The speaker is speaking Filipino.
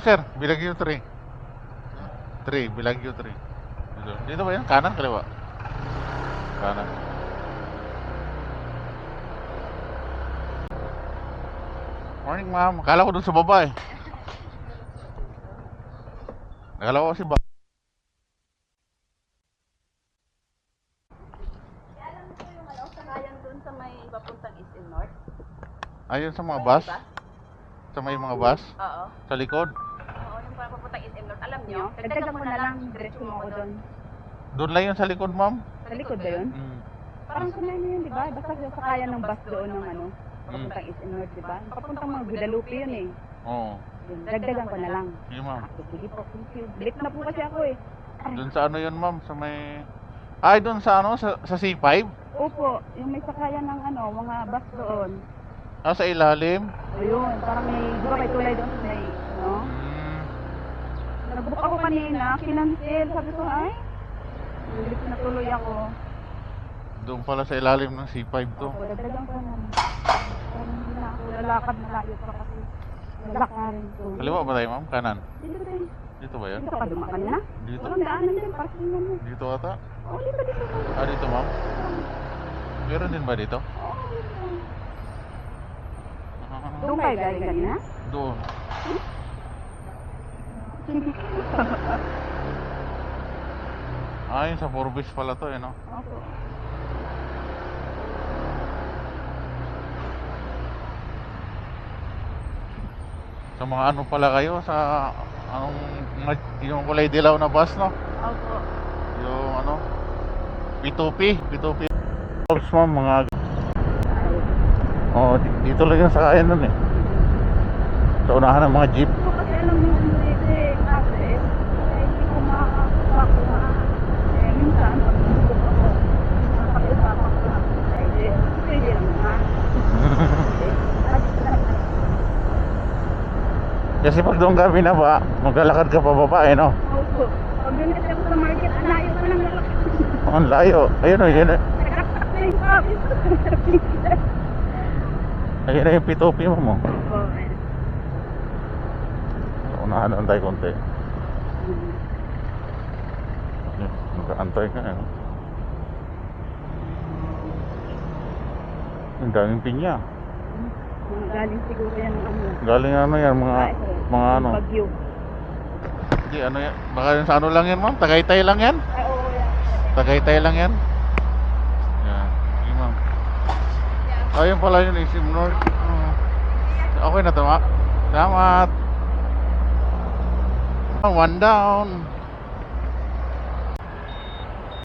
sir. Bilagyo 3. 3, Bilagyo 3. Dito ba yan? Kanan, kaliwa? Kanan. Morning, ma'am. Akala ko dun sa baba eh. Akala ko kasi ba... Alam mo yung sakayan doon sa may papuntang East and North? Ayun sa mga bus? Sa may mga bus? Oo. Sa likod? Oo, yung papuntang East and North. Alam nyo? Dagdagan mo na lang, diretso mo ako doon. Doon lang yun sa likod, ma'am? Sa likod ba yun? Parang sunay na yun, di ba? Basta yung sakayan ng bus doon ng ano, papuntang East and North, di ba? Papuntang mga Guadalupe yun eh. Oo. Yun, dagdagan ko na lang. Yun, ma'am. Sige po, thank you. Late na po kasi ako eh. Doon sa ano yun, ma'am? Sa may... Ay, doon sa ano? Sa C5? Opo, yung may sakayan ng ano, mga bus doon. Ah, sa ilalim? Ayun, parang may, di ba may tulay doon sa may, no? Nag-book ako kanina, kinancel. Sabi ko, ay, ulit na tuloy ako. Doon pala sa ilalim ng C5 to. Opo, dagdagan ko na. Parang hindi na ako lalakad na layo pa kasi. Lalakarin ko. Kaliwa ba tayo, ma'am? Kanan? Dito tayo. Dito ba yan? Dito ka duma kanina? Dito. Walang daanan din, parking lang yun. Dito ata? Oo, dito. Ah, dito, ma'am? Meron din ba dito? Oo, dito. Ah, Doon kayo galing kanina? doon. Ah, yun sa Forbes pala to eh, no? Opo. Sa mga ano pala kayo? Sa anong... Yung kulay dilaw na bus, no? Opo. Yung ano? P2P. P2P. Forbes, ma'am, mga... Oh, dito lang yung sakayan nun eh. Sa unahan ng mga jeep. Kasi alam mo yung dito eh, kasi hindi ko makakakuha ko na. Minsan, pag nabubok ako, nakakaisapak ko na. Pwede lang naman. Kasi pag doon kami na ba, maglalakad ka pababa eh, no? Opo. Pag yun kasi ako sa market, layo pa lang lalaki. Ang layo. Ayun o, yun eh. Nagkakak na yung pawis. Ayun na yung P2P mo mo. Opo. Sa unahan lang tayo konti. Magkaantay ka eh. Ang daming pinya. Mga galing siguro yan ng ano. Galing ano yan, mga ano. Bagyo. Hindi, ano yan. Baka yung sa ano lang yan, ma'am? Tagaytay lang yan? Ay, oo yan. Tagaytay lang yan? Yan. Sige, ma'am. Ayun pala yun, Isim North. Okay na to, ma. Salamat. One down.